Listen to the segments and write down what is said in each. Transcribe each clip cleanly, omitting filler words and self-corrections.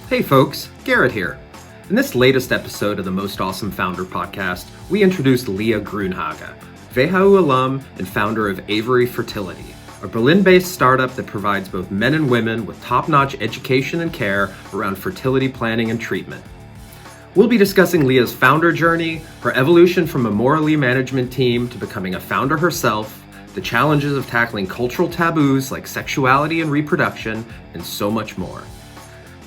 Hey folks, Garrett here. In this latest episode of the Most Awesome Founder podcast, we introduced Lia Grünhage, WHU alum and founder of Avery Fertility, a Berlin-based startup that provides both men and women with top-notch education and care around fertility planning and treatment. We'll be discussing Lia's founder journey, her evolution from a Amorelie management team to becoming a founder herself, the challenges of tackling cultural taboos like sexuality and reproduction, and so much more.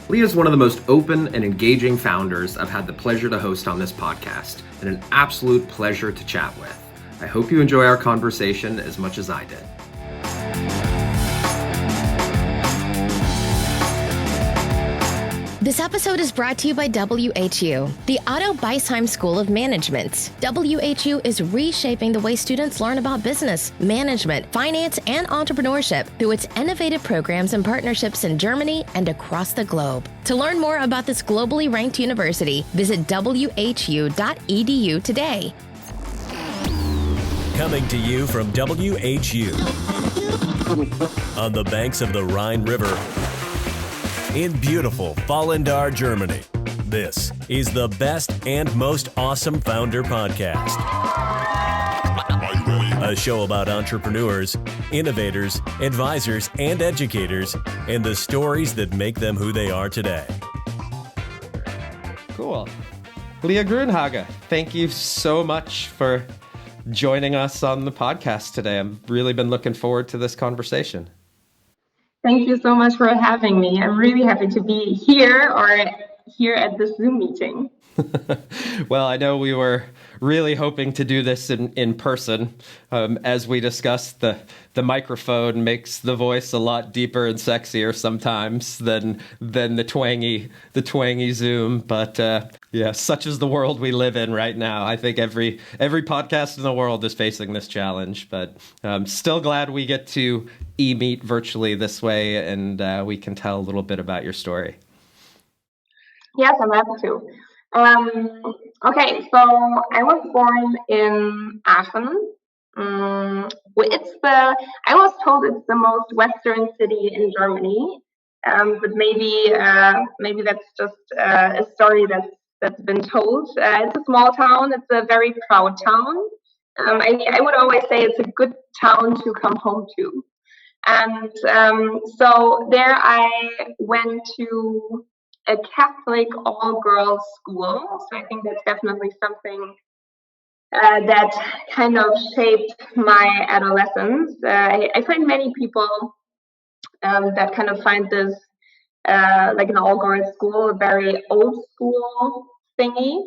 Lia is one of the most open and engaging founders I've had the pleasure to host on this podcast, and an absolute pleasure to chat with. I hope you enjoy our conversation as much as I did. This episode is brought to you by WHU, the Otto Beisheim School of Management. WHU is reshaping the way students learn about business, management, finance, and entrepreneurship through its innovative programs and partnerships in Germany and across the globe. To learn more about this globally ranked university, visit whu.edu today. Coming to you from WHU on the banks of the Rhine River in beautiful Vallendar, Germany. This is the best and most awesome founder podcast. A show about entrepreneurs, innovators, advisors, and educators, and the stories that make them who they are today. Cool. Lia Grünhage, thank you so much for joining us on the podcast today. I've really been looking forward to this conversation. Thank you so much for having me. I'm really happy to be here at this Zoom meeting. Well, I know we were really hoping to do this in person. As we discussed, the microphone makes the voice a lot deeper and sexier sometimes than the twangy Zoom. But yeah, such is the world we live in right now. I think every podcast in the world is facing this challenge. But I'm still glad we get to meet virtually this way, and we can tell a little bit about your story. Yes, I'm happy to. Okay, so I was born in Aachen. I was told it's the most Western city in Germany, but maybe that's just a story that's been told. It's a small town. It's a very proud town. I would always say it's a good town to come home to. And so there I went to a Catholic all-girls school. So I think that's definitely something that kind of shaped my adolescence. I find many people that kind of find this like an all-girls school a very old school thingy.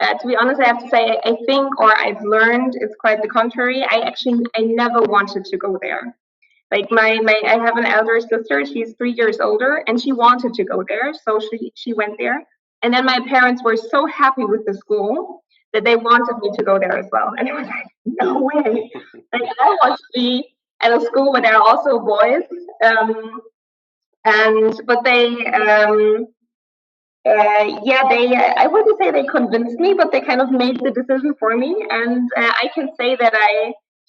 To be honest, I have to say I think, or I've learned, it's quite the contrary. I never wanted to go there. Like I have an elder sister, she's 3 years older, and she wanted to go there, so she went there. And then my parents were so happy with the school that they wanted me to go there as well. And I was like, no way. Like I want to be at a school where there are also boys. But they I wouldn't say they convinced me, but they kind of made the decision for me. And I can say that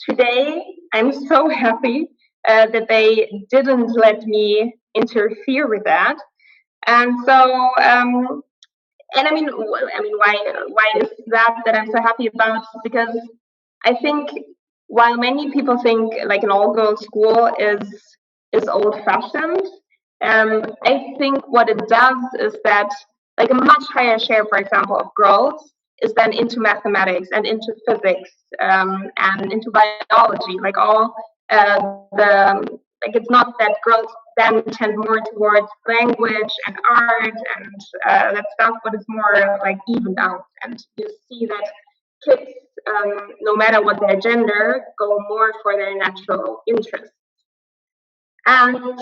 today I'm so happy that they didn't let me interfere with that. And so, and I mean, why is that I'm so happy about? Because I think while many people think like an all-girls school is old-fashioned, I think what it does is that like a much higher share, for example, of girls is then into mathematics and into physics and into biology, like all it's not that girls then tend more towards language and art and that stuff, but it's more like evened out. And you see that kids, no matter what their gender, go more for their natural interests. And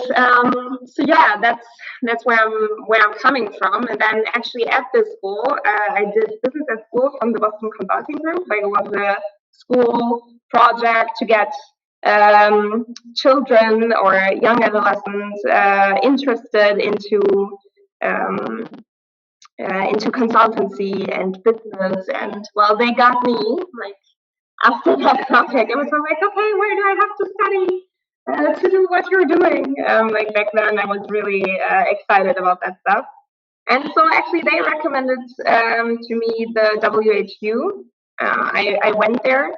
so yeah, that's where I'm coming from. And then actually at this school, I did business at school from the Boston Consulting Group. Like it was a school project to get children or young adolescents interested into consultancy and business. And well, they got me like after that project. It was like, okay, where do I have to study to do what you're doing? Like back then, I was really excited about that stuff. And so actually they recommended to me the WHU. I went there.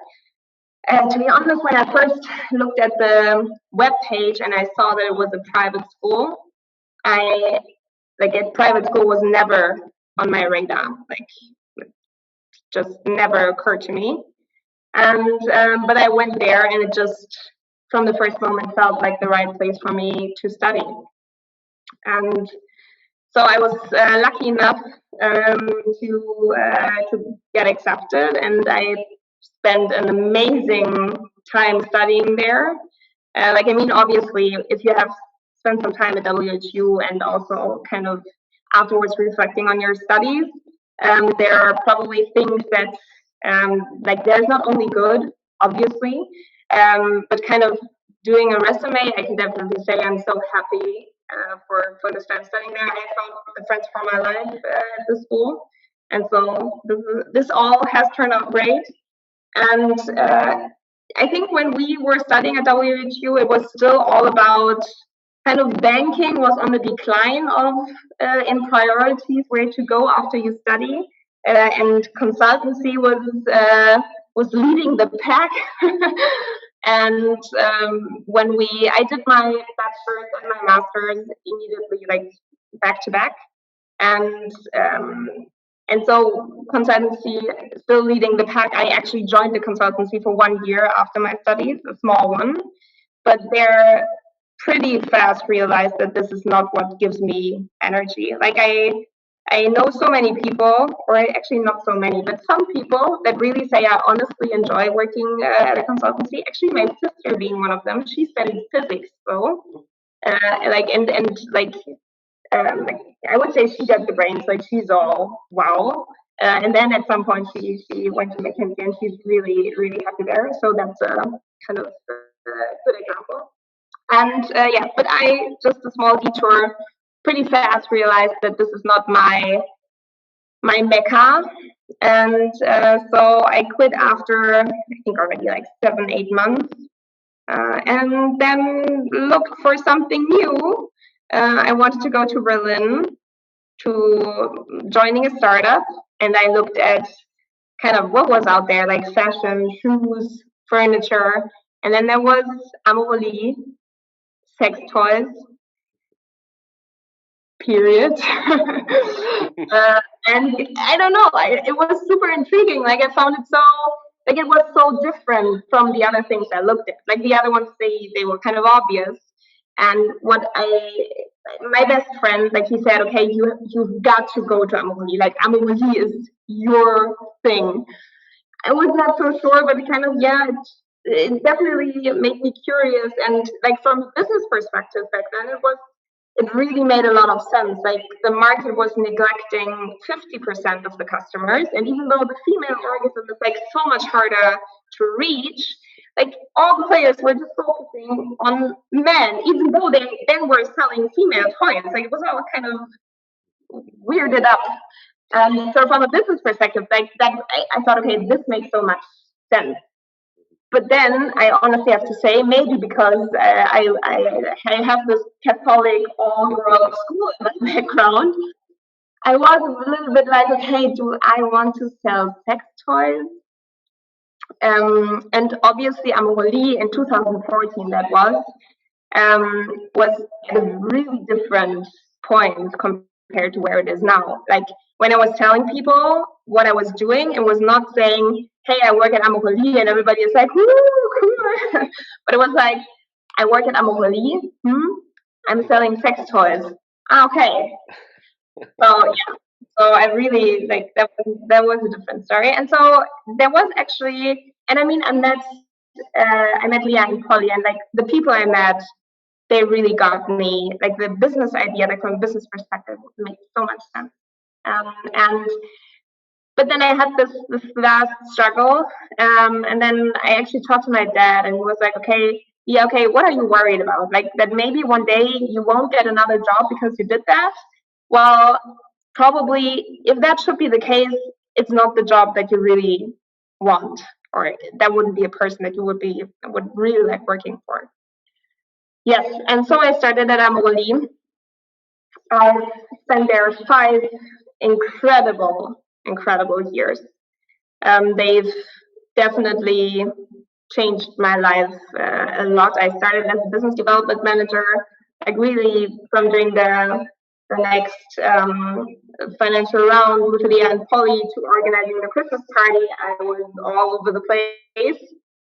To be honest, when I first looked at the web page and I saw that it was a private school, a private school was never on my radar. Like, it just never occurred to me. And but I went there, and it just from the first moment felt like the right place for me to study. And so I was lucky enough to get accepted, and I spent an amazing time studying there. Obviously, if you have spent some time at WHU and also kind of afterwards reflecting on your studies, there are probably things that there's not only good, obviously, but kind of doing a resume, I can definitely say I'm so happy for the time studying there. I found the friends for my life at the school, and so this all has turned out great. And I think when we were studying at WHU, it was still all about kind of banking was on the decline of in priorities where to go after you study, and consultancy was leading the pack. And when I did my bachelor's and my master's immediately, like back to back, and so consultancy still leading the pack. I actually joined the consultancy for 1 year after my studies, a small one, but they're pretty fast realized that this is not what gives me energy. Like I know so many people, or actually not so many, but some people that really say I honestly enjoy working at a consultancy. Actually, my sister being one of them. She studied physics, so I would say she got the brains. Like she's all wow. And then at some point she went to McKinsey and she's really really happy there. So that's a kind of good example. And but I just a small detour. Pretty fast realized that this is not my mecca, and so I quit after I think already like 7-8 months, and then looked for something new. I wanted to go to Berlin to joining a startup, and I looked at kind of what was out there, like fashion, shoes, furniture, and then there was Amorelie, sex toys. Period. And I don't know, it was super intriguing. Like I found it so, like it was so different from the other things I looked at. Like the other ones, they were kind of obvious. And my best friend, like he said, okay, you've got to go to Amorelie. Like Amorelie is your thing. I was not so sure, but kind of, it definitely made me curious. And like from a business perspective back then, it really made a lot of sense. Like the market was neglecting 50% of the customers, and even though the female orgasm is like so much harder to reach, like all the players were just focusing on men, even though they then were selling female toys. Like it was all kind of weirded up. And so from a business perspective, like that, I thought, okay, this makes so much sense. But then I honestly have to say, maybe because I have this Catholic all-girl school in my background, I was a little bit like, okay, do I want to sell sex toys? And obviously Amorelie in 2014 that was at a really different point compared to where it is now. Like when I was telling people what I was doing, it was not saying, hey, I work at Amorelie, and everybody is like, woo, cool. But it was like, I work at Amorelie, I'm selling sex toys. Okay. So yeah. So I really like that was a different story. And so there was actually, and I mean I met Lia and Polly, and like the people I met, they really got me, like the business idea, like from a business perspective, makes so much sense. But then I had this last struggle, and then I actually talked to my dad, and he was like, okay, what are you worried about? Like that maybe one day you won't get another job because you did that? Well, probably if that should be the case, it's not the job that you really want, or that wouldn't be a person that you would really like working for. Yes, and so I started at Amorelie, I've spent there 5 incredible years. They've definitely changed my life a lot. I started as a business development manager, like really from doing the next financial round with Lia and Polly to organizing the Christmas party. I was all over the place.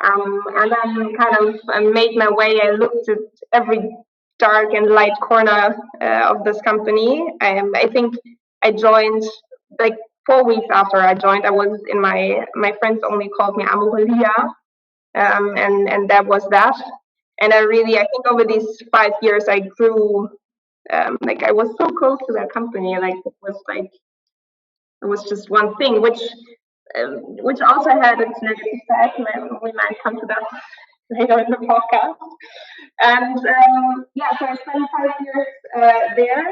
And then kind of made my way. I looked at every dark and light corner of this company. I think I joined like 4 weeks after I joined. I was in my friends only called me Amorelie, and that was that. And I think over these 5 years I grew. Like I was so close to that company. Like it was just one thing, which also had its negative side. We might come to that later in the podcast. And so I spent 5 years there.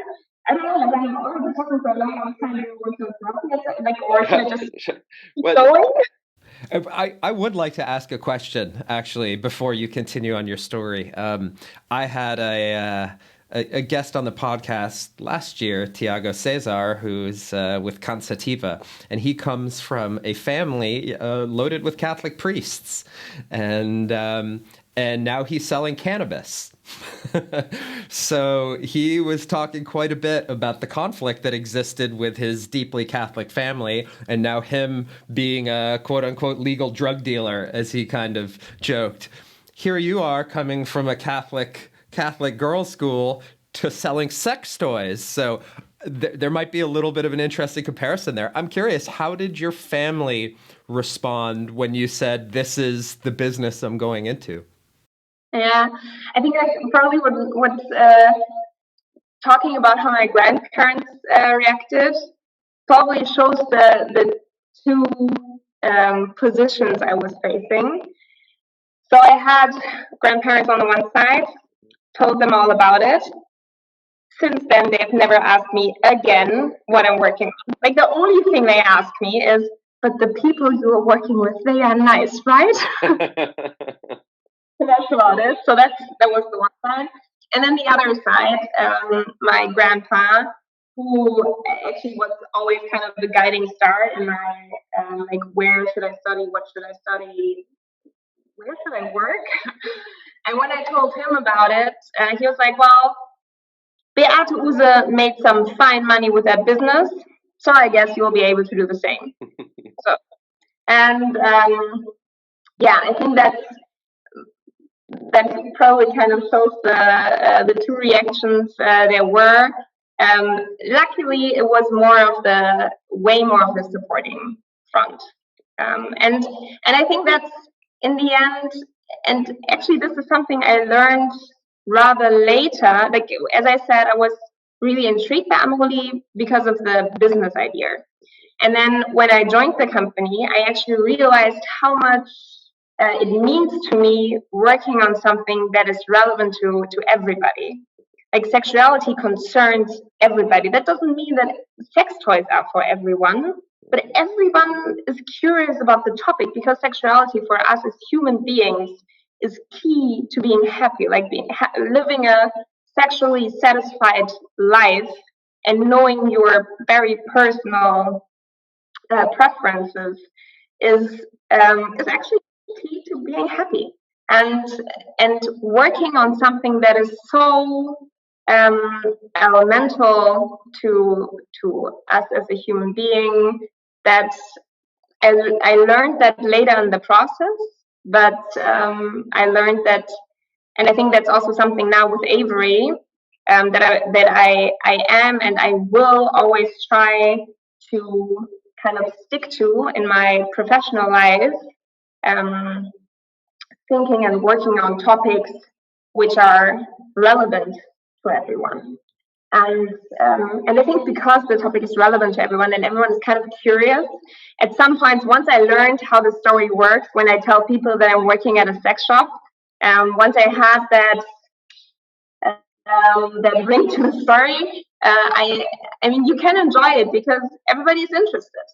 I don't know, like I'm already talking for a long, long time. Or should I just keep going? I would like to ask a question, actually, before you continue on your story. I had a guest on the podcast last year, Tiago Cesar, who's with Cansativa, and he comes from a family loaded with Catholic priests, and now he's selling cannabis. So he was talking quite a bit about the conflict that existed with his deeply Catholic family, and now him being a quote-unquote legal drug dealer, as he kind of joked. Here you are coming from a Catholic girls' school to selling sex toys. So there might be a little bit of an interesting comparison there. I'm curious, how did your family respond when you said, this is the business I'm going into? Yeah, I think that's probably what talking about how my grandparents reacted probably shows the two positions I was facing. So I had grandparents on the one side, told them all about it. Since then, they've never asked me again what I'm working on. Like the only thing they ask me is, but the people you are working with, they are nice, right? That's about it. So that was the one side. And then the other side, my grandpa, who actually was always kind of the guiding star in my, like, where should I study? What should I study? Where should I work? And when I told him about it, he was like, well, Beate Use made some fine money with that business, so I guess you'll be able to do the same. I think that probably kind of shows the two reactions there were. Luckily, it was way more of the supporting front, and I think that's in the end. And actually, this is something I learned rather later. Like, as I said, I was really intrigued by Amorelie because of the business idea. And then when I joined the company, I actually realized how much it means to me working on something that is relevant to everybody. Like, sexuality concerns everybody. That doesn't mean that sex toys are for everyone, but everyone is curious about the topic, because sexuality for us as human beings is key to being happy, like living a sexually satisfied life and knowing your very personal preferences is actually key to being happy. And working on something that is so elemental to us as a human being, that I learned that later in the process, but I learned that, and I think that's also something now with Avery, that I am and I will always try to kind of stick to in my professional life, thinking and working on topics which are relevant to everyone. And I think because the topic is relevant to everyone and everyone is kind of curious, at some point, once I learned how the story works, when I tell people that I'm working at a sex shop, once I had that ring to the story, I mean, you can enjoy it because everybody's interested.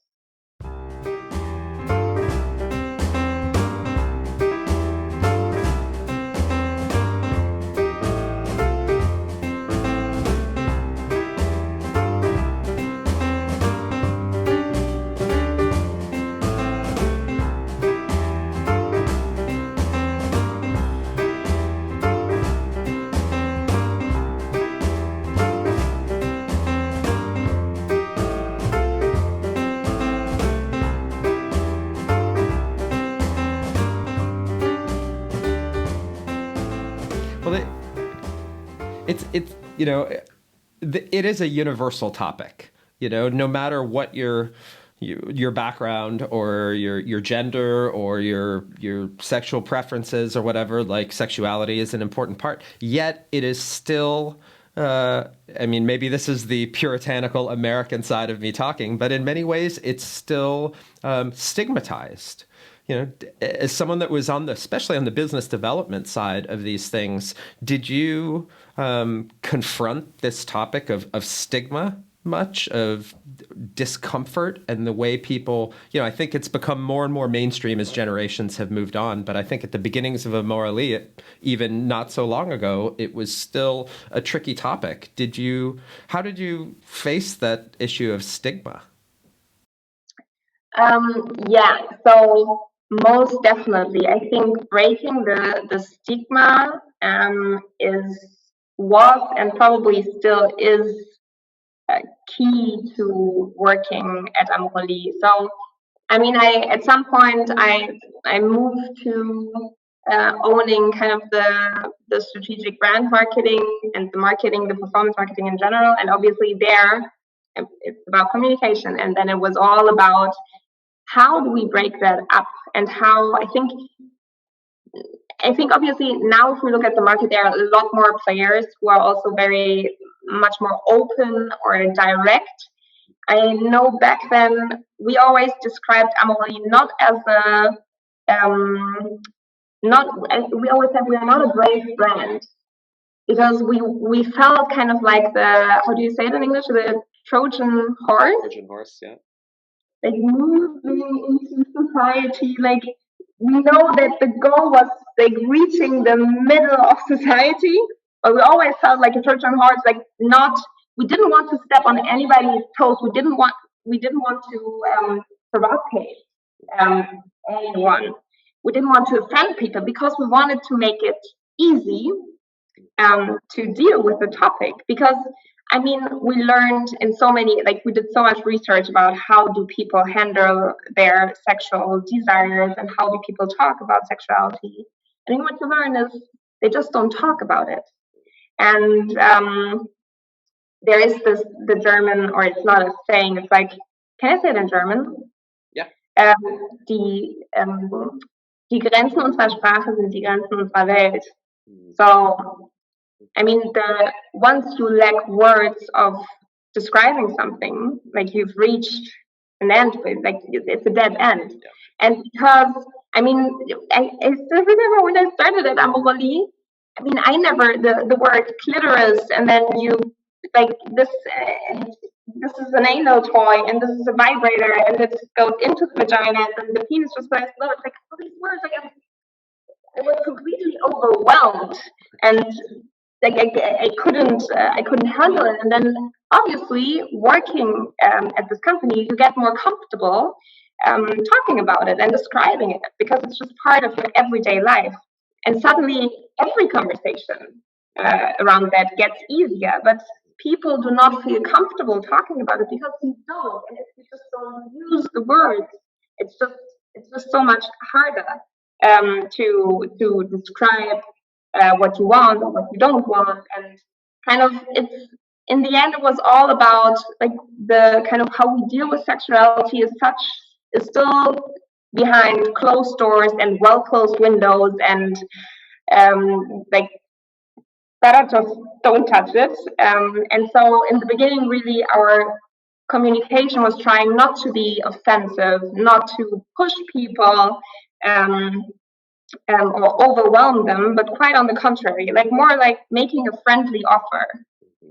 it's it is a universal topic. No matter what your background or your gender or your sexual preferences or whatever, like sexuality is an important part. Yet it is still, maybe this is the puritanical American side of me talking, but in many ways it's still stigmatized. As someone that was especially on the business development side of these things, did you confront this topic of stigma much, of discomfort, and the way people, I think it's become more and more mainstream as generations have moved on. But I think at the beginnings of Amorelie, even not so long ago, it was still a tricky topic. How did you face that issue of stigma? So most definitely, I think breaking the stigma was and probably still is key to working at Amorelie. So, at some point I moved to owning kind of the strategic brand marketing and the performance marketing in general, and obviously there it's about communication, and then it was all about how do we break that up, and how I think obviously now if we look at the market, there are a lot more players who are also very much more open or direct. I know back then we always described Amorelie not as we always said we are not a brave brand, because we felt kind of like how do you say it in English, the Trojan horse? Trojan horse, yeah. Like moving into society, like we know that the goal was like reaching the middle of society, but we always felt like a Trojan horse, like we didn't want to step on anybody's toes. We didn't want to provocate anyone. We didn't want to offend people, because we wanted to make it easy to deal with the topic. Because we learned in so many, we did so much research about how do people handle their sexual desires and how do people talk about sexuality. And what you learn is they just don't talk about it. And there is the German, or it's not a saying, it's like, can I say it in German? Yeah. Die Grenzen unserer Sprache sind die Grenzen unserer Welt. So, once you lack words of describing something, like you've reached an end, like it's a dead end. Yeah. And because, I still remember when I started at Amorelie, I never, the word clitoris, and then you, like this is an anal toy, and this is a vibrator, and it goes into the vagina, and the penis just goes below. It's like all these words, I was completely overwhelmed, and I couldn't handle it. And then obviously working at this company, you get more comfortable talking about it and describing it, because it's just part of your everyday life. And suddenly every conversation around that gets easier, but people do not feel comfortable talking about it because you don't. And if you just don't use the words, it's just so much harder to describe what you want or what you don't want. And kind of it's, in the end, it was all about like the kind of how we deal with sexuality as such is still behind closed doors and well closed windows, and like better just don't touch it. And so in the beginning, really, our communication was trying not to be offensive, not to push people or overwhelm them, but quite on the contrary, like more like making a friendly offer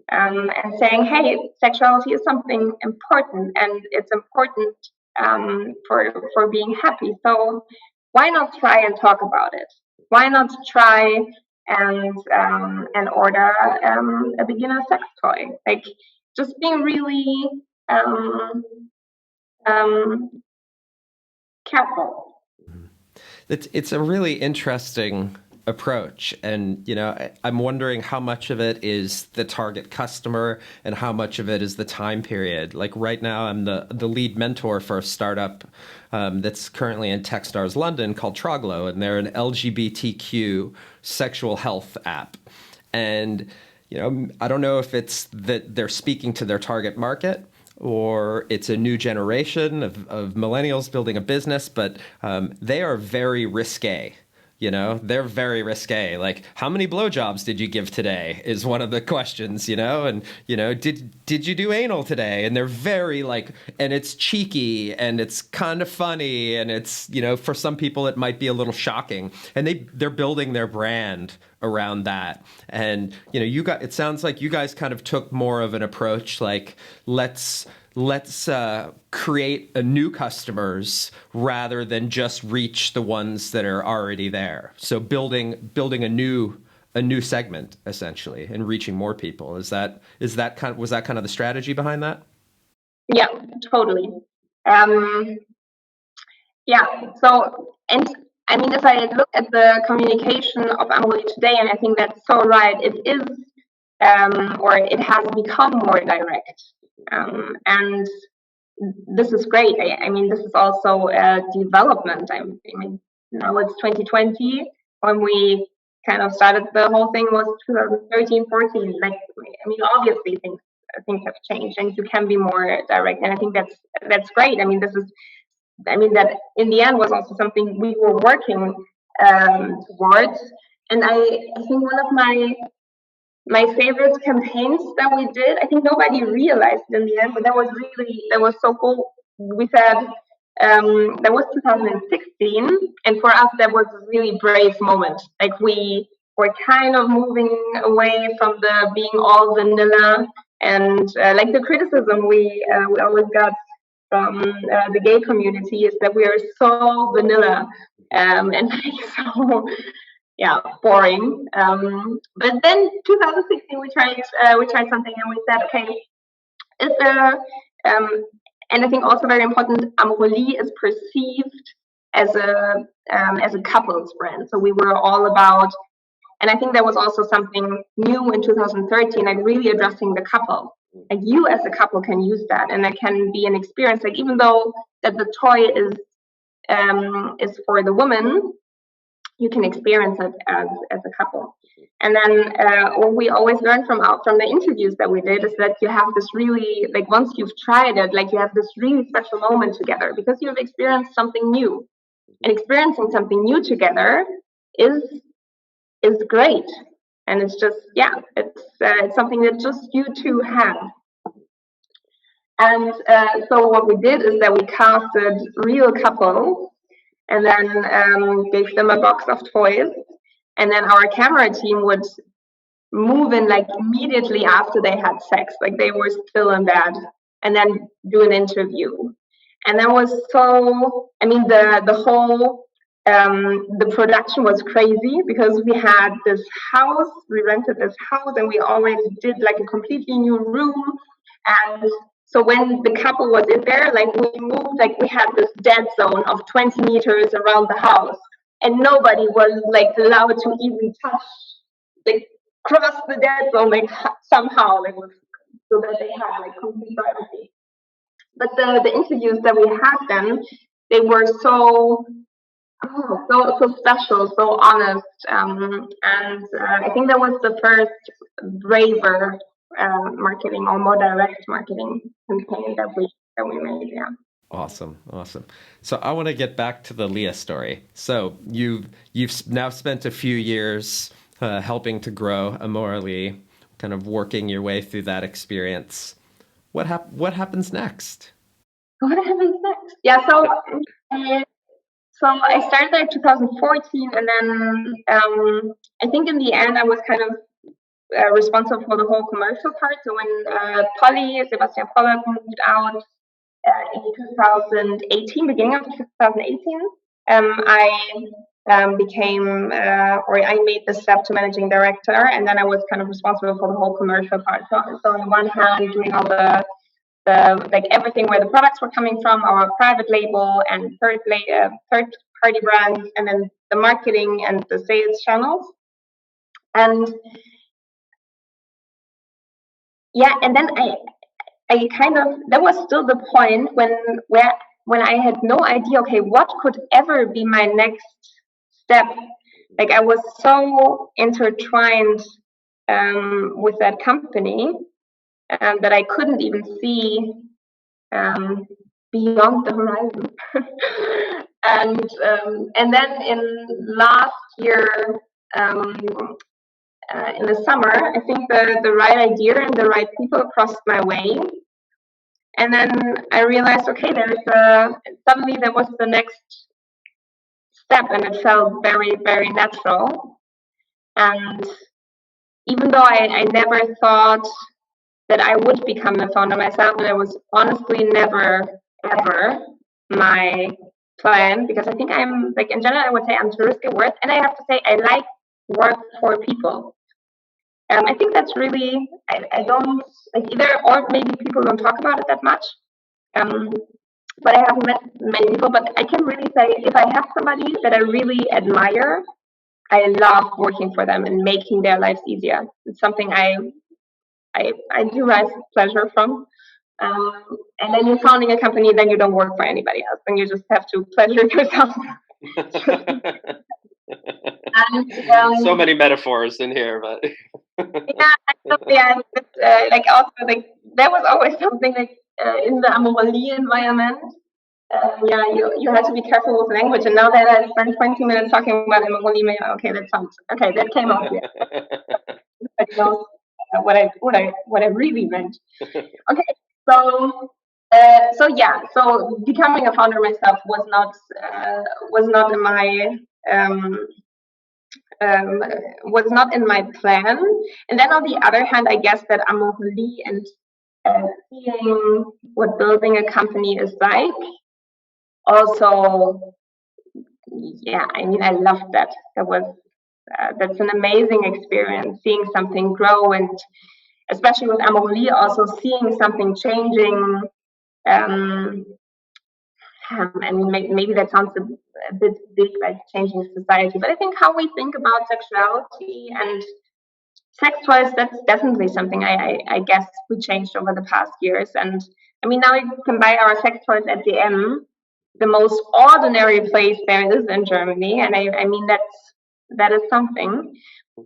and saying, hey, sexuality is something important, and it's important for being happy. So why not try and talk about it? Why not try and order a beginner sex toy? Like just being really careful. It's a really interesting approach, and I'm wondering how much of it is the target customer and how much of it is the time period. Like right now, I'm the lead mentor for a startup that's currently in Techstars London called Troglo, and they're an LGBTQ sexual health app. And I don't know if it's that they're speaking to their target market or it's a new generation of millennials building a business, but they are very risque. They're very risque. Like, how many blowjobs did you give today is one of the questions, and, did you do anal today? And they're very and it's cheeky and it's kind of funny. And it's, for some people, it might be a little shocking, and they're building their brand around that. And, it sounds like you guys kind of took more of an approach, like, let's create a new customers rather than just reach the ones that are already there. So building a new segment essentially and reaching more people. Was that kind of the strategy behind that? Yeah, totally. Yeah. So, and I mean, if I look at the communication of Amorelie today, and I think that's so right, it is, or it has become more direct. And this is great. I mean, this is also a development. I mean, now it's 2020. When we kind of started the whole thing was 2013, 14. Like, I mean, obviously things have changed, and you can be more direct. And I think that's great. I mean, that in the end was also something we were working towards. And I think one of my favorite campaigns that we did, I think nobody realized it in the end, but that was so cool. We said, that was 2016, and for us that was a really brave moment. Like, we were kind of moving away from the being all vanilla, and like the criticism we always got from the gay community is that we are so vanilla, and like so boring. But then 2016 we tried something, and we said, okay, is there and I think also very important, Amorelie is perceived as a couples brand. So we were all about, and I think that was also something new in 2013, like really addressing the couple. Like, you as a couple can use that, and it can be an experience. Like, even though that the toy is for the woman, you can experience it as a couple. And then what we always learn from the interviews that we did is that you have this really, like, once you've tried it, like, you have this really special moment together because you've experienced something new. And experiencing something new together is great. And it's just, it's something that just you two have. And so what we did is that we casted real couples and then gave them a box of toys. And then our camera team would move in like immediately after they had sex, like they were still in bed, and then do an interview. And that was so, I mean, the whole, the production was crazy because we had this house, we rented this house, and we already did like a completely new room. And so when the couple was in there, like we moved, like we had this dead zone of 20 meters around the house. And nobody was like allowed to even touch, like cross the dead zone, like somehow, like so that they had like complete privacy. But the interviews that we had then, they were so special, so honest, and I think that was the first braver marketing or more direct marketing campaign that we made. Yeah. Awesome. So I want to get back to the Lia story. So you've now spent a few years helping to grow Amorelie, kind of working your way through that experience. What happens next? What happens next? Yeah. So I started there in 2014, and then I think in the end I was kind of responsible for the whole commercial part. So when Sebastian Pollack moved out. In 2018, beginning of 2018, I became, or I made the step to managing director, and then I was kind of responsible for the whole commercial part. So on the one hand, doing all the like everything where the products were coming from, our private label and third party brands, and then the marketing and the sales channels, and and then I kind of, that was still the point when I had no idea, okay, what could ever be my next step? Like I was so intertwined with that company, that I couldn't even see beyond the horizon. And then in last year, in the summer, I think the right idea and the right people crossed my way. And then I realized, okay, suddenly there was the next step, and it felt very, very natural. And even though I never thought that I would become a founder myself, and it was honestly never, ever my plan, because I think I'm, like, in general, I would say I'm to risk at work, and I have to say I like work for people. I think that's really, I don't, like, either, or maybe people don't talk about it that much, but I haven't met many people, but I can really say if I have somebody that I really admire, I love working for them and making their lives easier. It's something I derive pleasure from. And then you're founding a company, then you don't work for anybody else, then you just have to pleasure yourself. And, so many metaphors in here, but like also, like, there was always something like in the Amorelie environment. You had to be careful with language, and now that I spent 20 minutes talking about Amorelie, okay, that came out here. I know what I really meant. Okay, so becoming a founder myself was not in my was not in my plan. And then on the other hand, I guess that Amorelie and seeing what building a company is like, also, I mean, I loved that. That's an amazing experience, seeing something grow, and especially with Amorelie, also seeing something changing. I mean, maybe that sounds a bit big, like changing society, but I think how we think about sexuality and sex toys, that's definitely something I guess we changed over the past years. And I mean, now you can buy our sex toys at DM, the most ordinary place there is in Germany, and I mean that is something.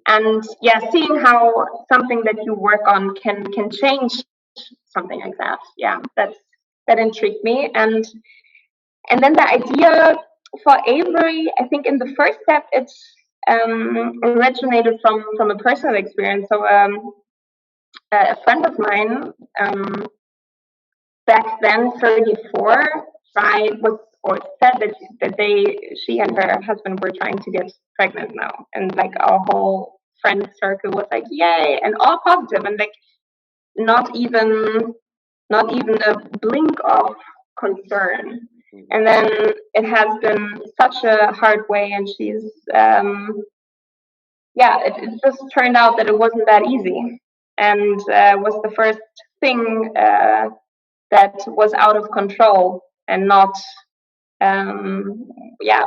And seeing how something that you work on can change something like that, that intrigued me. And then the idea for Avery, I think in the first step, it originated from a personal experience. So a friend of mine, back then 34, said that she and her husband were trying to get pregnant now, and like our whole friend circle was like, yay, and all positive, and like not even a blink of concern. And then it has been such a hard way, and she's it just turned out that it wasn't that easy, and was the first thing that was out of control, and not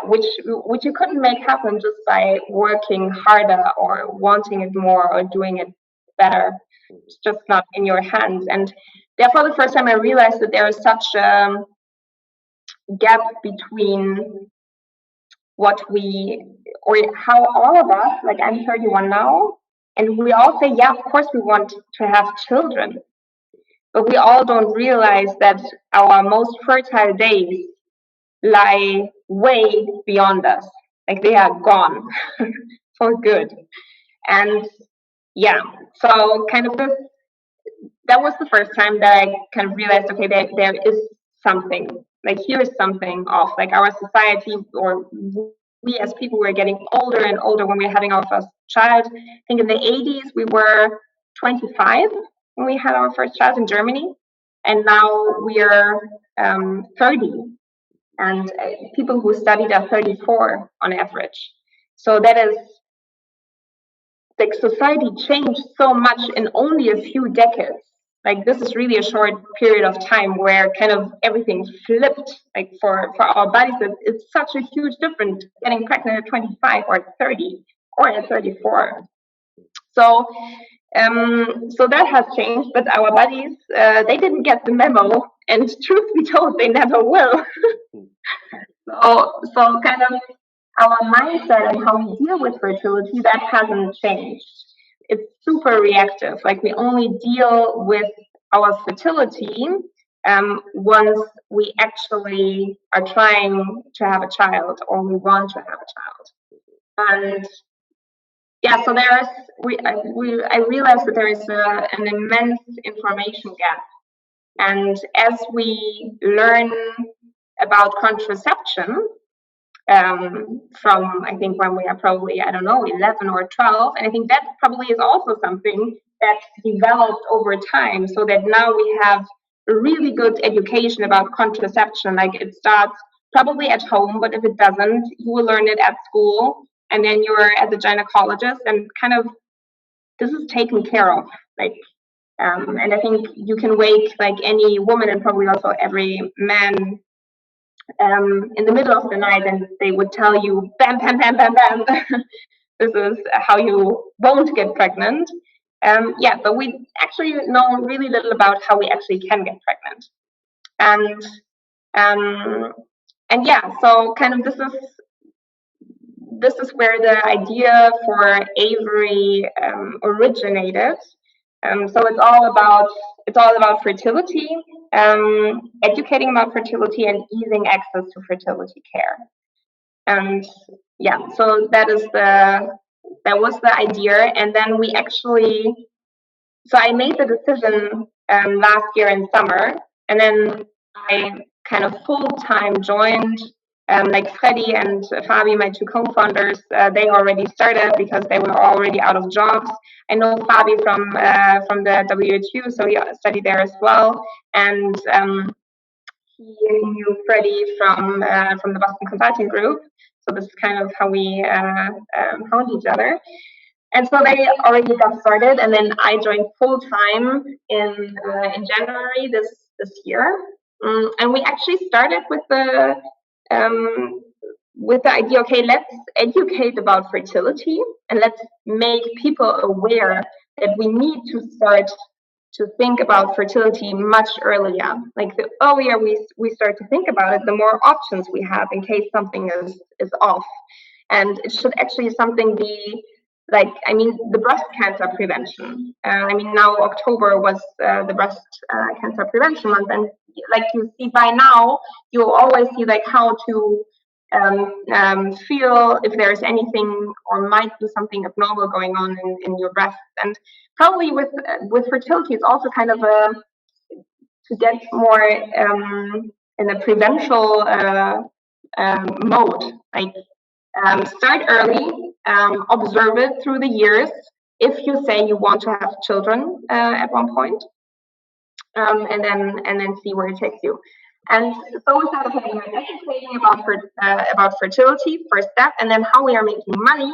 which you couldn't make happen just by working harder or wanting it more or doing it better. It's just not in your hands. And therefore, the first time I realized that there is such a gap between how all of us, like I'm 31 now, and we all say, yeah, of course we want to have children, but we all don't realize that our most fertile days lie way beyond us. Like they are gone for good. And so kind of that was the first time that I kind of realized, okay, there is something, like here's something off, like our society, or we as people were getting older and older when we were having our first child. I think in the 80s we were 25 when we had our first child in Germany, and now we are 30, and people who studied are 34 on average. So that is, like, society changed so much in only a few decades. Like this is really a short period of time where kind of everything flipped. Like for our bodies, it's such a huge difference getting pregnant at 25 or at 30 or at 34. So that has changed, but our bodies, they didn't get the memo, and truth be told, they never will. So kind of our mindset and how we deal with fertility, that hasn't changed. it's super reactive. Like we only deal with our fertility once we actually are trying to have a child or we want to have a child. And yeah, so I realized that there is an immense information gap. And as we learn about contraception, from I think when we are probably, I don't know, 11 or 12, and I think that probably is also something that developed over time, so that now we have a really good education about contraception. Like it starts probably at home, but if it doesn't, you will learn it at school, and then you're at the gynecologist, and kind of this is taken care of. Like, and I think you can wake like any woman and probably also every man in the middle of the night, and they would tell you, bam, bam, bam, bam, bam. This is how you won't get pregnant. Yeah, but we actually know really little about how we actually can get pregnant. And yeah, so kind of this is where the idea for Avery originated. So it's all about fertility, educating about fertility, and easing access to fertility care. And yeah, so that was the idea. And then so I made the decision last year in summer, and then I kind of full-time joined. Like Freddie and Fabi, my two co-founders, they already started because they were already out of jobs. I know Fabi from the WHU, so he studied there as well, and he knew Freddie from the Boston Consulting Group. So this is kind of how we found each other. And so they already got started, and then I joined full time in January this year, and we actually started with the idea, okay, let's educate about fertility and let's make people aware that we need to start to think about fertility much earlier. Like the earlier we start to think about it, the more options we have in case something is off. And it should actually something be like, I mean, the breast cancer prevention. I mean, now October was the breast cancer prevention month, and like you see by now, you always see like how to feel if there's anything or might be something abnormal going on in your breast. And probably with fertility, it's also kind of to get more in a prevential mode. Like start early, observe it through the years. If you say you want to have children at one point, and then see where it takes you. And so we thought, okay, we're educating about fertility, first step, and then how we are making money.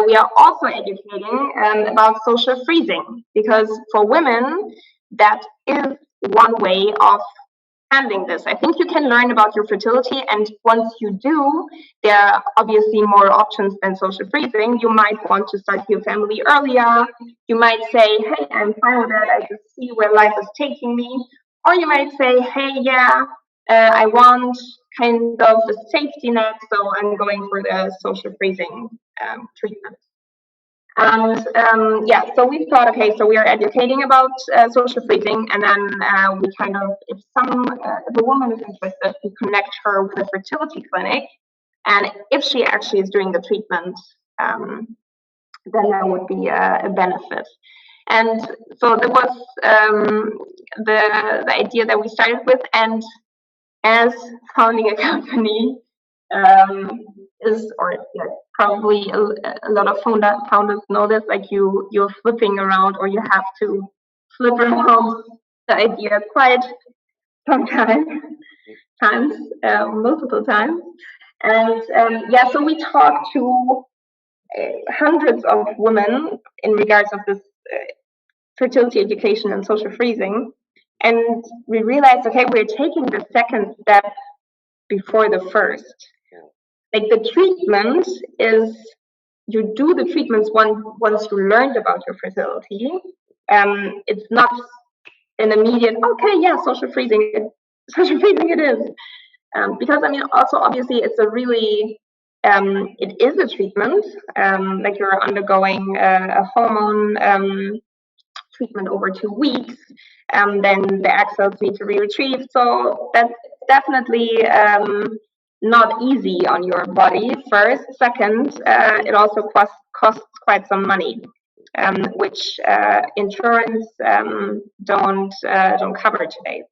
We are also educating about social freezing, because for women, that is one way of handling this. I think you can learn about your fertility, and once you do, there are obviously more options than social freezing. You might want to start your family earlier. You might say, hey, I'm fine with that. I just see where life is taking me. Or you might say, hey, yeah, I want kind of a safety net, so I'm going for the social freezing treatment. And yeah, so we thought, okay, so we are educating about social freezing, and then we kind of, if a woman is interested, we connect her with a fertility clinic, and if she actually is doing the treatment, then there would be a benefit. And so that was the idea that we started with, and as founding a company probably a lot of founders know this, like you're flipping around, or you have to flip around the idea quite sometimes, multiple times. And yeah, so we talked to hundreds of women in regards of this fertility education and social freezing, and we realized, okay, we're taking the second step before the first. Like the treatment is, you do the treatments once you learned about your fertility. It's not an immediate, okay, yeah, social freezing it is. Because I mean, also obviously it's a really it is a treatment, like you're undergoing a hormone treatment over 2 weeks, then the egg cells need to be retrieved. So that's definitely not easy on your body. First, second, it also costs quite some money, which insurance don't cover today.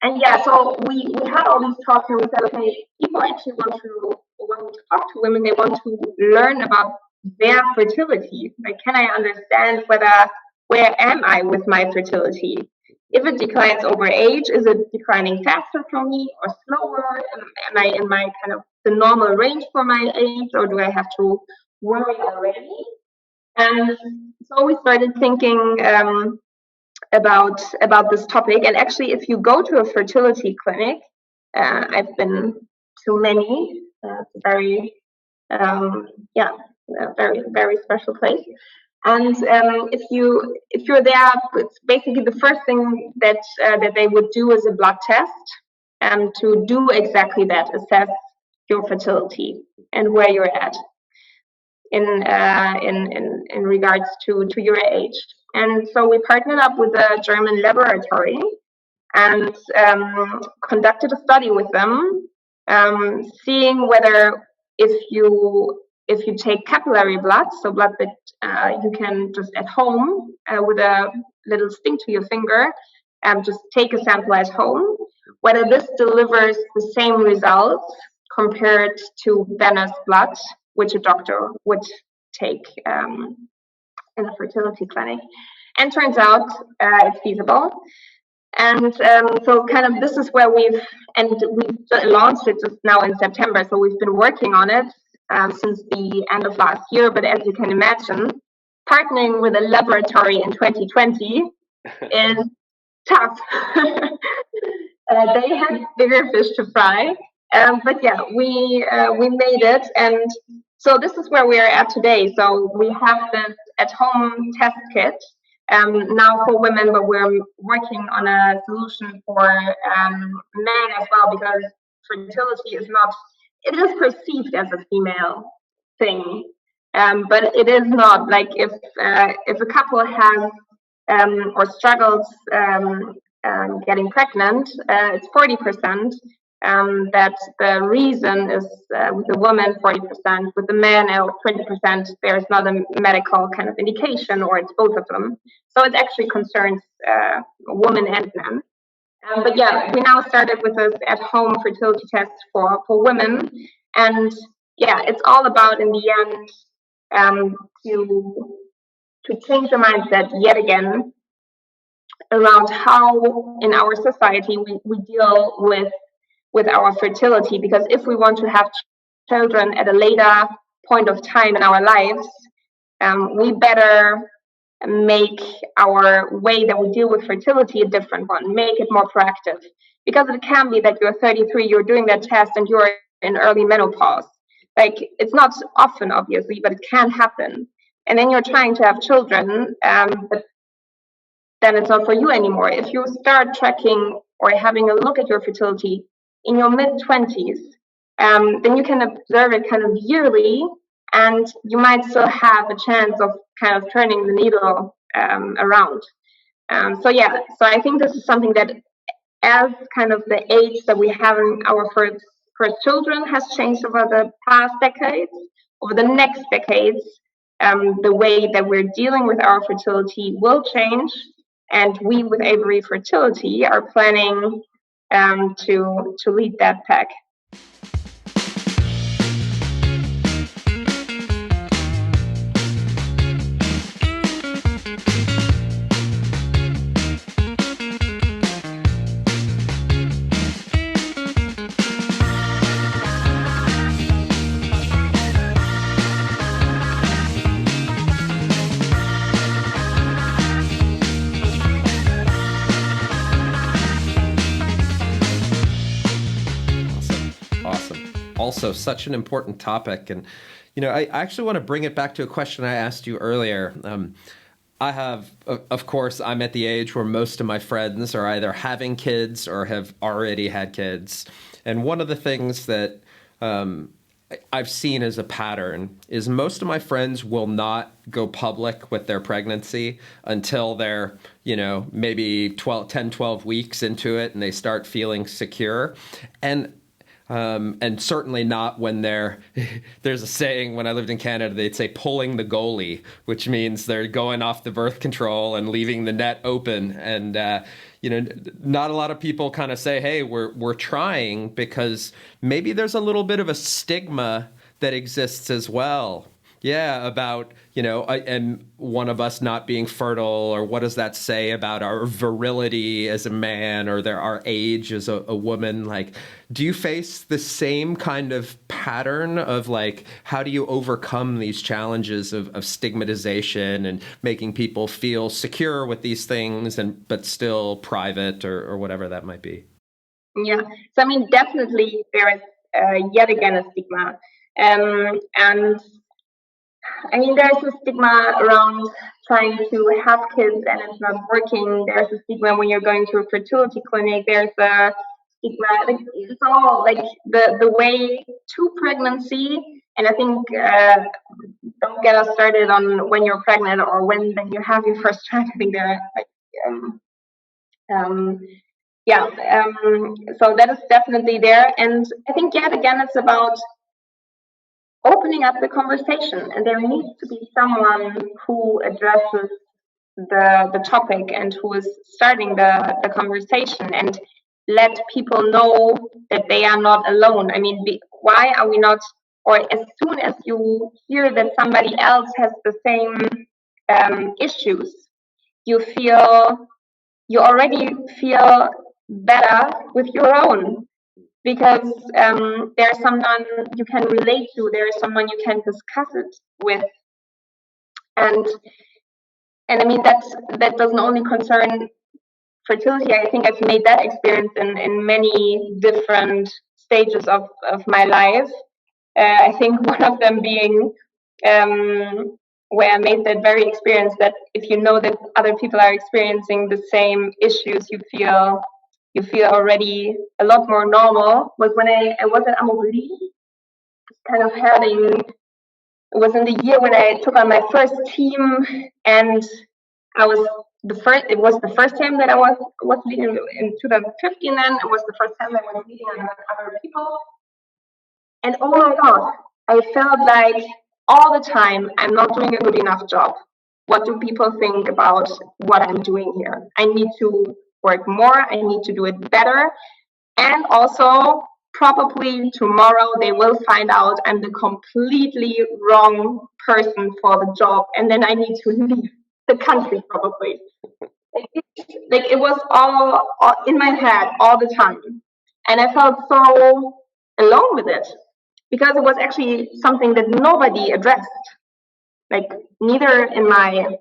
And yeah, so we had all these talks and we said, okay, people actually want to talk to women. They want to learn about their fertility. Like, can I understand where am I with my fertility? If it declines over age, is it declining faster for me or slower? Am I in my kind of the normal range for my age, or do I have to worry already? And so we started thinking about this topic. And actually, if you go to a fertility clinic, I've been to many. It's a very very, very special place. And if you're there, it's basically the first thing that they would do is a blood test, to do exactly that, assess your fertility and where you're at in regards to your age. And so we partnered up with a German laboratory and conducted a study with them, seeing whether if you take capillary blood, so blood that you can just at home with a little stick to your finger, just take a sample at home, whether this delivers the same results compared to venous blood, which a doctor would take in a fertility clinic. And turns out it's feasible. And so kind of this is where we've launched it just now in September. So we've been working on it since the end of last year. But as you can imagine, partnering with a laboratory in 2020 is tough. They have bigger fish to fry. But yeah, we made it. And so this is where we are at today. So we have this at-home test kit now for women, but we're working on a solution for men as well, because fertility is not, it is perceived as a female thing, but it is not. Like if a couple has or struggles getting pregnant, it's 40%. That the reason is with the woman 40%, with the man 20%. There's not a medical kind of indication, or it's both of them. So it actually concerns women and men. But yeah, we now started with this at-home fertility test for women, and yeah, it's all about in the end to change the mindset yet again around how in our society we deal with our fertility. Because if we want to have children at a later point of time in our lives, we better make our way that we deal with fertility a different one, make it more proactive. Because it can be that you're 33, you're doing that test, and you're in early menopause. Like, it's not often, obviously, but it can happen. And then you're trying to have children, but then it's not for you anymore. If you start tracking or having a look at your fertility in your mid-20s, then you can observe it kind of yearly, and you might still have a chance of kind of turning the needle around. So I think this is something that, as kind of the age that we have in our first children has changed over the past decades, over the next decades, the way that we're dealing with our fertility will change. And we with Avery Fertility are planning to lead that pack. Also, such an important topic. And, I actually want to bring it back to a question I asked you earlier. I have, of course, I'm at the age where most of my friends are either having kids or have already had kids. And one of the things that I've seen as a pattern is most of my friends will not go public with their pregnancy until they're, maybe 10, 12 weeks into it and they start feeling secure. And certainly not when there's a saying when I lived in Canada, they'd say pulling the goalie, which means they're going off the birth control and leaving the net open. And, not a lot of people kind of say, hey, we're trying, because maybe there's a little bit of a stigma that exists as well. Yeah, about, and one of us not being fertile, or what does that say about our virility as a man, or our age as a woman? Like, do you face the same kind of pattern of like, how do you overcome these challenges of stigmatization and making people feel secure with these things, but still private or whatever that might be? Yeah, so I mean, definitely there is yet again a stigma. And I mean, there's a stigma around trying to have kids and it's not working. There's a stigma when you're going to a fertility clinic. There's a stigma. Like, it's all like the way to pregnancy. And I think don't get us started on when you're pregnant or when you have your first child. I think there are so that is definitely there. And I think yet again it's about opening up the conversation, and there needs to be someone who addresses the topic and who is starting the conversation and let people know that they are not alone. I mean, why are we not, or as soon as you hear that somebody else has the same issues, you already feel better with your own. Because there's someone you can relate to, there's someone you can discuss it with, and I mean that doesn't only concern fertility. I think I've made that experience in many different stages of my life. I think one of them being where I made that very experience that if you know that other people are experiencing the same issues, you feel already a lot more normal, was when I was at Amorelie, kind of it was in the year when I took on my first team, and it was the first time that I was leading in 2015. Then it was the first time I was leading other people, and oh my God, I felt like all the time I'm not doing a good enough job. What do people think about what I'm doing here? I need to work more, I need to do it better, and also probably tomorrow they will find out I'm the completely wrong person for the job, and then I need to leave the country probably. Like it was all in my head all the time, and I felt so alone with it because it was actually something that nobody addressed, like neither in my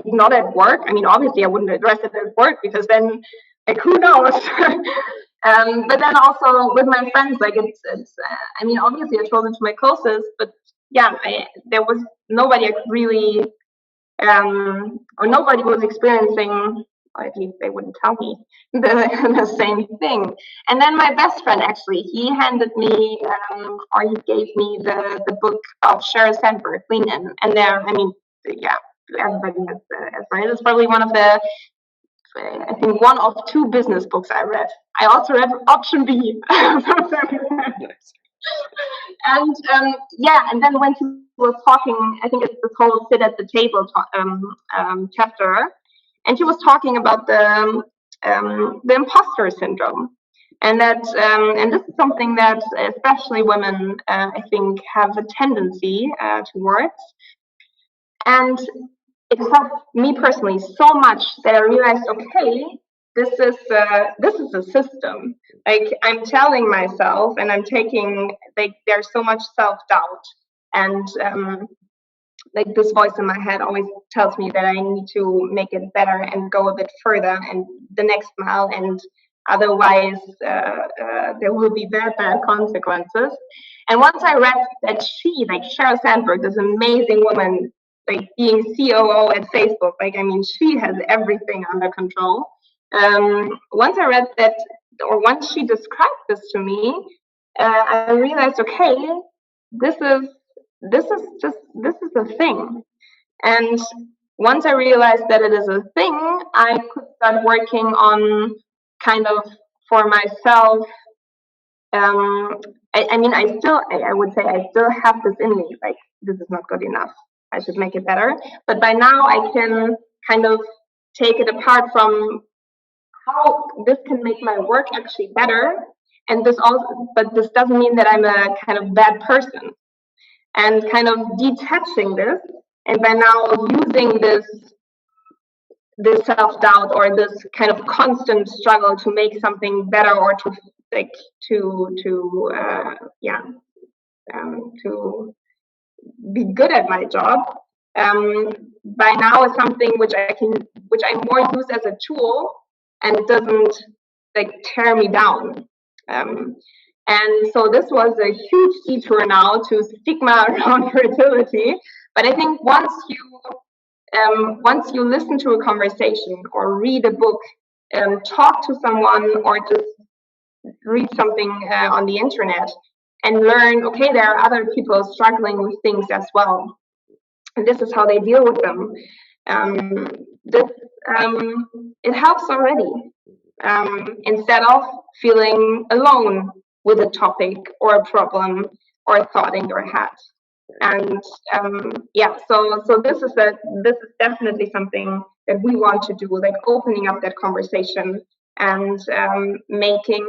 not at work. I mean, obviously, I wouldn't address it at work because then, like, who knows? But then also with my friends, like, it's. I mean, obviously, I told it to my closest, but yeah, there was nobody I could really, or nobody was experiencing. Or at least they wouldn't tell me the same thing. And then my best friend actually, he handed me, or he gave me the book of Sheryl Sandberg, Lean In, and there, I mean, yeah. Everybody has read. It's probably one of I think one of two business books I read. I also read Option B. And and then when she was talking, I think it's this whole sit at the table chapter, and she was talking about the imposter syndrome, and that and this is something that especially women I think have a tendency towards. And it helped me personally so much that I realized, okay, this is a system. Like I'm telling myself, and I'm taking like there's so much self-doubt, and like this voice in my head always tells me that I need to make it better and go a bit further and the next mile, and otherwise there will be bad consequences. And once I read that Sheryl Sandberg, this amazing woman, like being COO at Facebook, like I mean, she has everything under control. Once I read that once she described this to me, I realized, okay, this is a thing. And once I realized that it is a thing, I could start working on kind of for myself. I would say I still have this in me, like, this is not good enough, I should make it better. But by now I can kind of take it apart from how this can make my work actually better. And but this doesn't mean that I'm a kind of bad person. And kind of detaching this, and by now using this self-doubt or this kind of constant struggle to make something better, or to be good at my job, by now is something which I more use as a tool, and it doesn't like tear me down. And so this was a huge detour now to stigma around fertility. But I think once you listen to a conversation or read a book, talk to someone, or just read something on the internet, and learn, okay, there are other people struggling with things as well, and this is how they deal with them. It helps already, instead of feeling alone with a topic or a problem or a thought in your head. And so this is definitely something that we want to do, like opening up that conversation, and making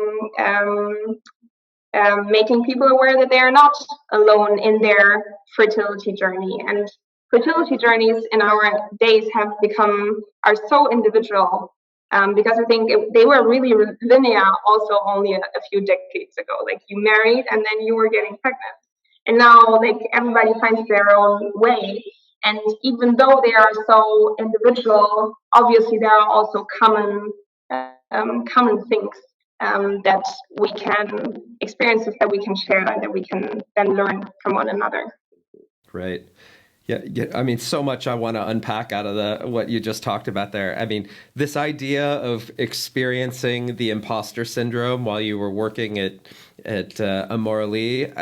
people aware that they are not alone in their fertility journey. And fertility journeys in our days are so individual, because I think they were really linear also only a few decades ago. Like, you married and then you were getting pregnant. And now, like, everybody finds their own way. And even though they are so individual, obviously there are also common things, that we can experiences that we can share, and that we can then learn from one another. Right. Yeah. I mean, so much I want to unpack out of what you just talked about there. I mean, this idea of experiencing the imposter syndrome while you were working at Amorelie,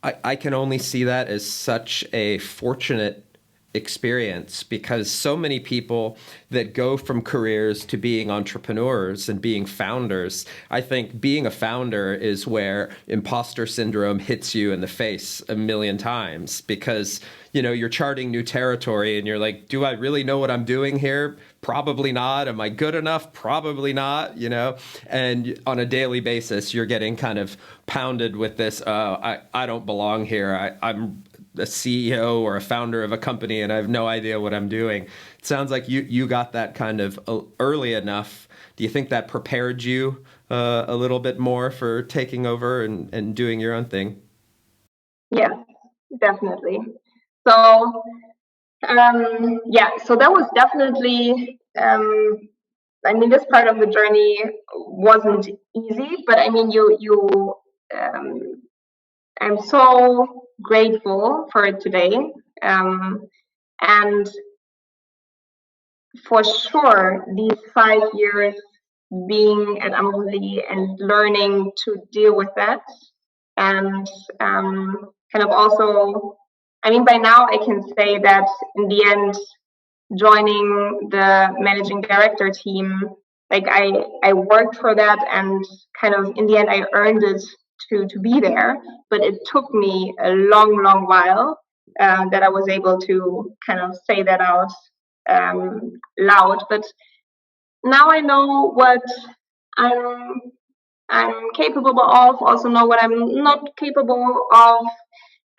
I can only see that as such a fortunate experience, because so many people that go from careers to being entrepreneurs and being founders, I think being a founder is where imposter syndrome hits you in the face a million times, because you're charting new territory and you're like, do I really know what I'm doing here? Probably not. Am I good enough? Probably not, and on a daily basis, you're getting kind of pounded with this, I don't belong here. I'm a CEO or a founder of a company and I have no idea what I'm doing. It sounds like you got that kind of early enough. Do you think that prepared you a little bit more for taking over and doing your own thing? Yeah, definitely. So so that was definitely, this part of the journey wasn't easy, but I'm so grateful for it today. And for sure, these 5 years being at Amorelie and learning to deal with that, and kind of also, by now I can say that in the end, joining the managing director team, like I worked for that, and kind of in the end I earned it to be there, but it took me a long while that I was able to kind of say that out loud. But now I know what I'm capable of, also know what I'm not capable of,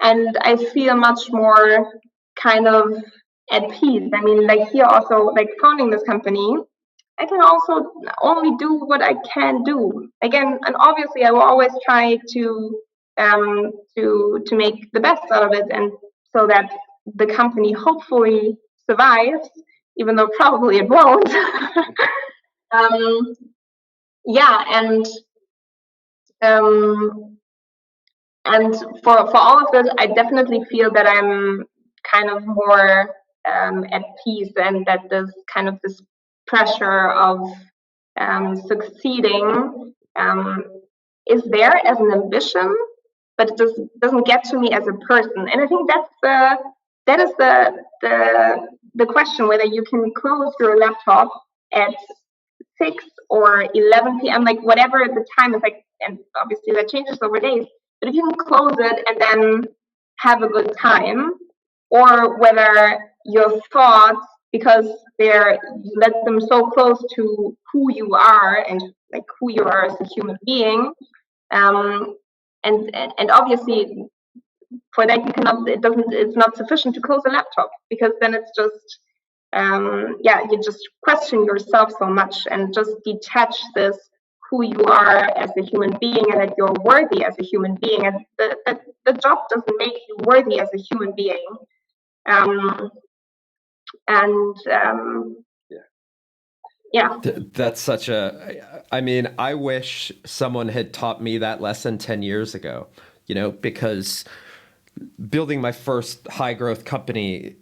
and I feel much more kind of at peace. Like here also, like founding this company, I can also only do what I can do. Again, and obviously I will always try to make the best out of it, and so that the company hopefully survives, even though probably it won't. And for all of this, I definitely feel that I'm kind of more at peace, and that this pressure of succeeding is there as an ambition, but it doesn't get to me as a person. And I think that is the question, whether you can close your laptop at 6 or 11 p.m., like whatever the time is, like, and obviously that changes over days, but if you can close it and then have a good time, or whether your thoughts, because you let them so close to who you are and like who you are as a human being, and obviously for that it's not sufficient to close a laptop, because then it's just you just question yourself so much and just detach this who you are as a human being, and that you're worthy as a human being, and the job doesn't make you worthy as a human being. That's such I mean, I wish someone had taught me that lesson 10 years ago, because building my first high growth company,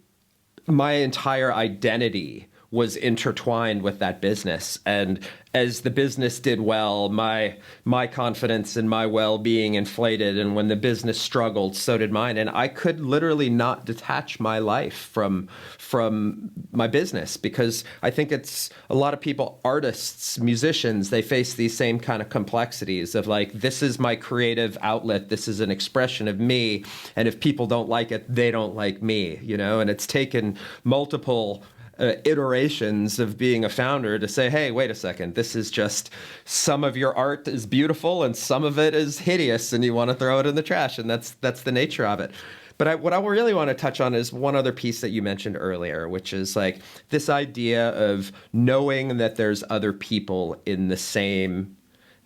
my entire identity was intertwined with that business. And as the business did well, my confidence and my well-being inflated. And when the business struggled, so did mine. And I could literally not detach my life from my business, because I think it's a lot of people, artists, musicians, they face these same kind of complexities of like, this is my creative outlet. This is an expression of me. And if people don't like it, they don't like me, and it's taken multiple iterations of being a founder to say, hey, wait a second, this is just, some of your art is beautiful and some of it is hideous and you want to throw it in the trash. And that's the nature of it. But what I really want to touch on is one other piece that you mentioned earlier, which is like this idea of knowing that there's other people in the same,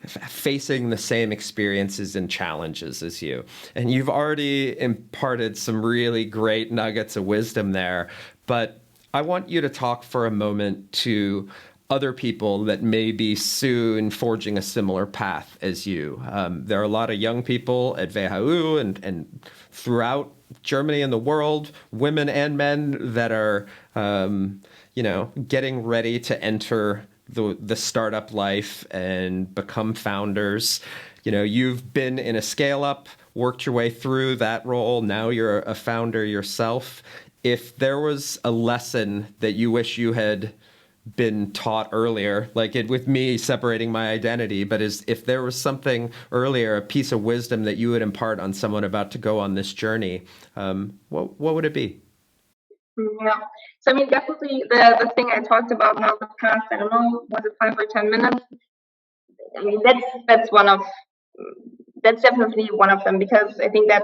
facing the same experiences and challenges as you. And you've already imparted some really great nuggets of wisdom there. But I want you to talk for a moment to other people that may be soon forging a similar path as you. There are a lot of young people at WHU and throughout Germany and the world, women and men that are, getting ready to enter the startup life and become founders. You've been in a scale up, worked your way through that role. Now you're a founder yourself. If there was a lesson that you wish you had been taught earlier, like with me separating my identity, but if there was something earlier, a piece of wisdom that you would impart on someone about to go on this journey, what would it be? Yeah. So I mean, definitely the thing I talked about now the past, I don't know, was it 5 or 10 minutes? I mean, that's definitely one of them, because I think that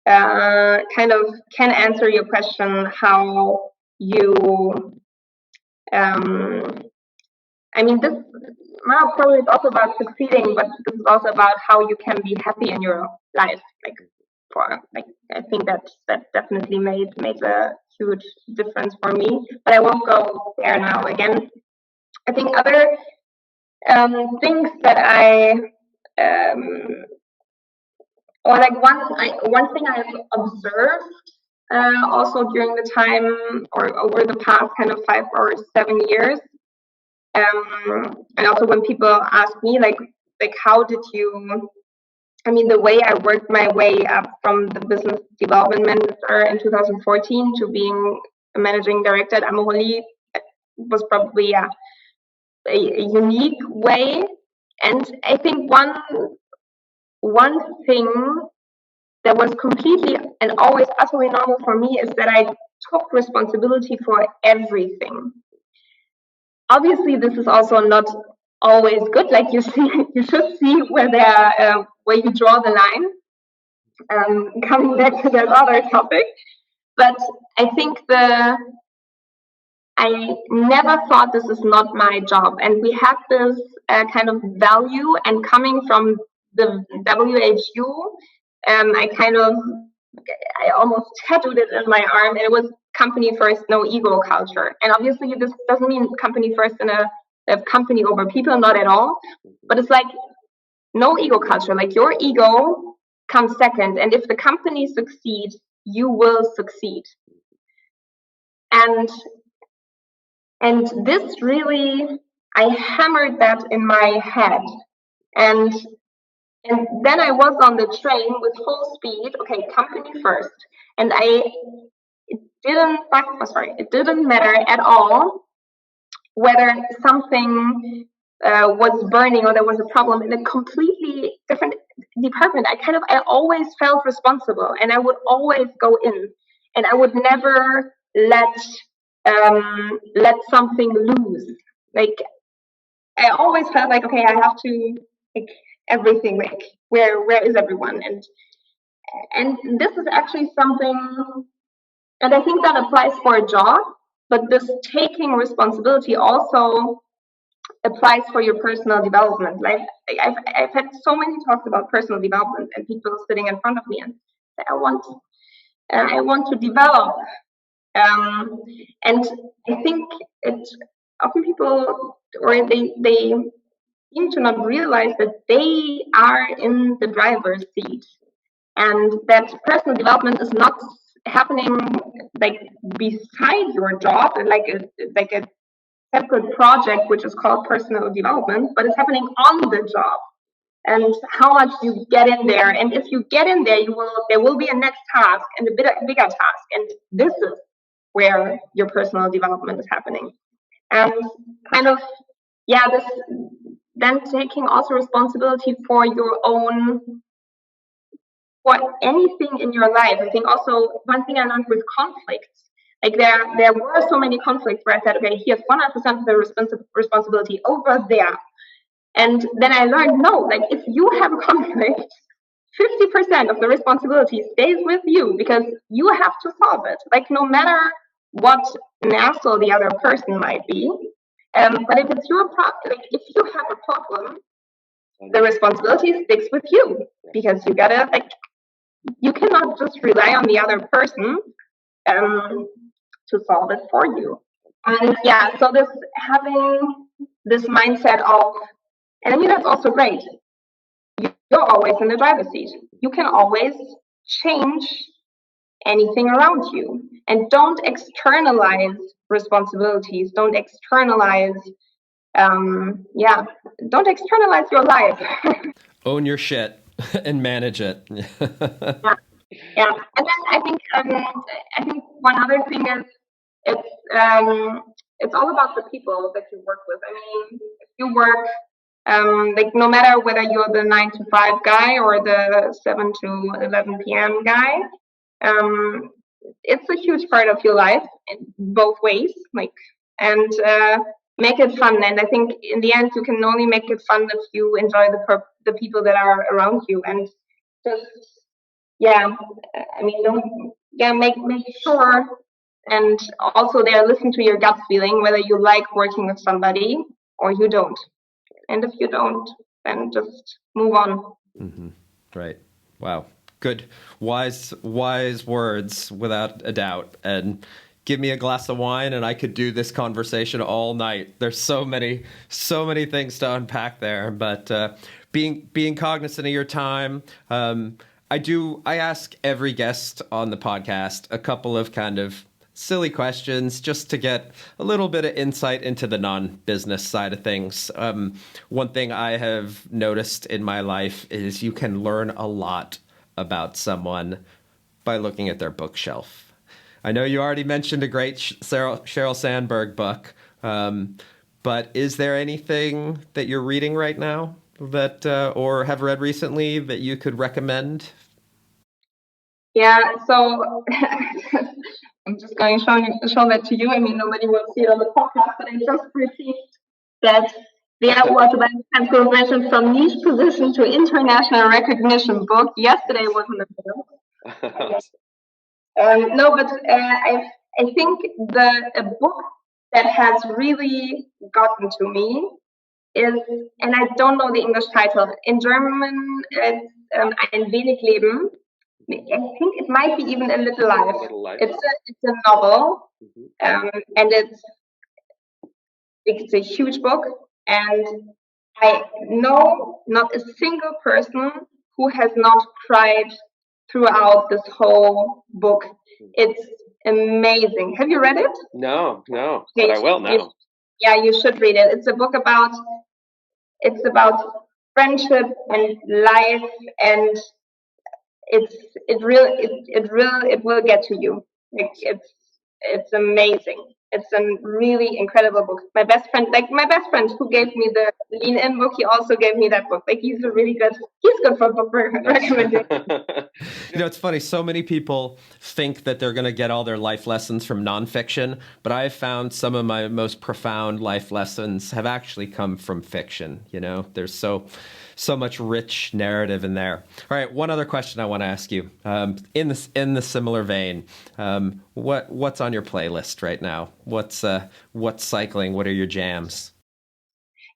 kind of can answer your question how you I mean, this probably is also about succeeding, but this is also about how you can be happy in your life. I think that definitely made a huge difference for me. But I won't go there now. Again, I think other things that I or like one thing I've observed also during the time or over the past kind of 5 or 7 years, and also when people ask me like how did you, I mean, the way I worked my way up from the business development manager in 2014 to being a managing director at Amorelie was probably a unique way. And I think one thing that was completely and always utterly normal for me is that I took responsibility for everything. Obviously, this is also not always good. Like you should see where you draw the line. Coming back to that other topic, but I think I never thought this is not my job, and we have this kind of value. And coming from the WHU, I almost tattooed it in my arm, and it was company first, no ego culture. And obviously this doesn't mean company first in a company over people, not at all. But it's like no ego culture, like your ego comes second. And if the company succeeds, you will succeed. And this really, I hammered that in my head And and then I was on the train with full speed. Okay, company first. And it didn't matter at all whether something was burning or there was a problem in a completely different department. I always felt responsible, and I would always go in, and I would never let something loose. Like, I always felt like, okay, I have to, like, everything, like, where is everyone? And this is actually something, and I think that applies for a job, but this taking responsibility also applies for your personal development. Like, I've had so many talks about personal development, and people sitting in front of me and say, I want to develop. And I think often people, or they seem to not realize that they are in the driver's seat, and that personal development is not happening like beside your job, like a separate project which is called personal development, but it's happening on the job. And how much you get in there, and if you get in there, there will be a next task and a bigger task, and this is where your personal development is happening. And kind of, this then taking also responsibility for your own, for anything in your life. I think also one thing I learned with conflicts, like there were so many conflicts where I said, okay, here's 100% of the responsibility over there. And then I learned, no, like, if you have a conflict, 50% of the responsibility stays with you, because you have to solve it. Like, no matter what an asshole the other person might be. But if it's your problem, like, if you have a problem, the responsibility sticks with you, because you gotta, like, you cannot just rely on the other person to solve it for you. And so this having this mindset of, and I mean, that's also great. You're always in the driver's seat. You can always change anything around you, and don't externalize responsibilities. Don't externalize, don't externalize your life. Own your shit and manage it. Yeah. And then I think one other thing is it's all about the people that you work with. I mean, if you work, like, no matter whether you're the 9 to 5 guy or the 7 to 11 p.m. guy, it's a huge part of your life in both ways. Like, and make it fun. And I think in the end, you can only make it fun if you enjoy the people that are around you, and just make sure, and also there, listen to your gut feeling, whether you like working with somebody or you don't. And if you don't, then just move on. Mm-hmm. Right. Wow. Good. Wise words, without a doubt. And give me a glass of wine and I could do this conversation all night. There's so many things to unpack there. But being cognizant of your time, I ask every guest on the podcast a couple of kind of silly questions just to get a little bit of insight into the non-business side of things. One thing I have noticed in my life is you can learn a lot about someone by looking at their bookshelf. I know you already mentioned a great Sheryl Sandberg book, but is there anything that you're reading right now that or have read recently that you could recommend? Yeah, so I'm just going to show that to you. I mean, nobody will see it on the podcast, but I just received that the Autobiographical Transformation from Niche Position to International Recognition book. Yesterday was in the mail. I think a book that has really gotten to me is, and I don't know the English title. In German, it's Ein wenig Leben. I think it might be even A Little Life. It's a novel, and it's a huge book, and I know not a single person who has not cried throughout this whole book. It's amazing. Have you read it? No, but I will now. You should read it. It's a book about friendship and life, and it will get to you. Like it's amazing. It's a really incredible book. My best friend who gave me the Lean In book, he also gave me that book. Like he's good for book recommendation. It's funny. So many people think that they're going to get all their life lessons from nonfiction, but I've found some of my most profound life lessons have actually come from fiction. There's so much rich narrative in there. All right, one other question I want to ask you. In the similar vein, what's on your playlist right now? What's cycling? What are your jams?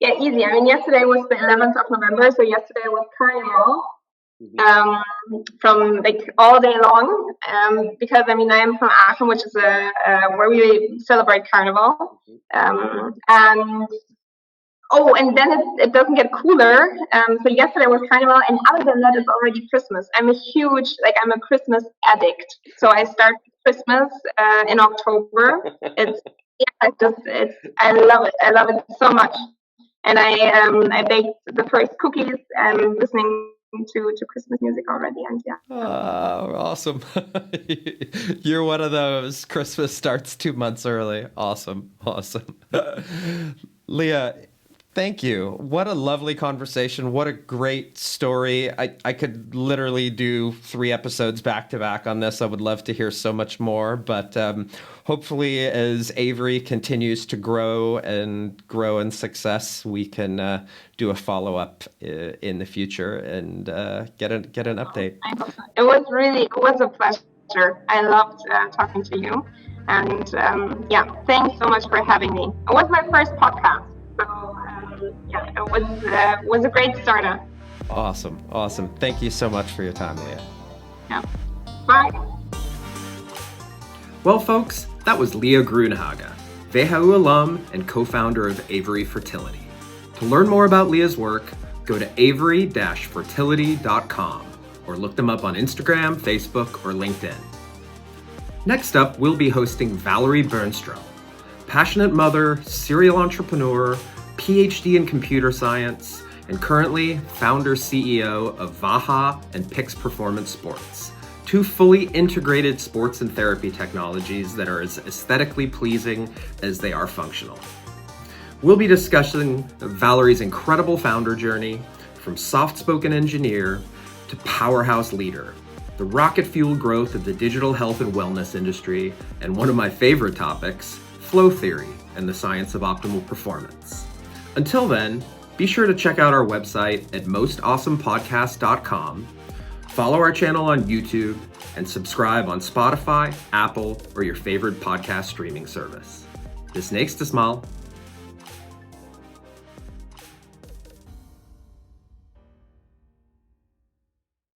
Yeah, easy. I mean, yesterday was the 11th of November, so yesterday was Carnival. From like all day long, because I mean I'm from Aachen, which is where we celebrate Carnival, and then it doesn't get cooler. So yesterday was Carnival, and other than that, it's already Christmas. I'm a Christmas addict. So I start Christmas in October. I love it. I love it so much. And I baked the first cookies and listening to Christmas music already, and yeah. Oh, awesome. You're one of those. Christmas starts 2 months early. Awesome. Lia, thank you. What a lovely conversation. What a great story. I could literally do 3 episodes back to back on this. I would love to hear so much more, but hopefully as Avery continues to grow in success, we can do a follow-up in the future and get an update. It was a pleasure. I loved talking to you. And thanks so much for having me. It was my first podcast. So it was a great starter. Awesome. Thank you so much for your time, Lia. Yeah. Bye. Well, folks, that was Lia Grünhage, WHU alum and co-founder of Avery Fertility. To learn more about Lia's work, go to avery-fertility.com or look them up on Instagram, Facebook, or LinkedIn. Next up, we'll be hosting Valerie Bernstrom, passionate mother, serial entrepreneur, PhD in computer science, and currently founder-CEO of Vaha and Pix Performance Sports, 2 fully integrated sports and therapy technologies that are as aesthetically pleasing as they are functional. We'll be discussing Valerie's incredible founder journey, from soft-spoken engineer to powerhouse leader, the rocket-fueled growth of the digital health and wellness industry, and one of my favorite topics, flow theory and the science of optimal performance. Until then, be sure to check out our website at mostawesomepodcast.com, follow our channel on YouTube, and subscribe on Spotify, Apple, or your favorite podcast streaming service. Bis nächstes Mal.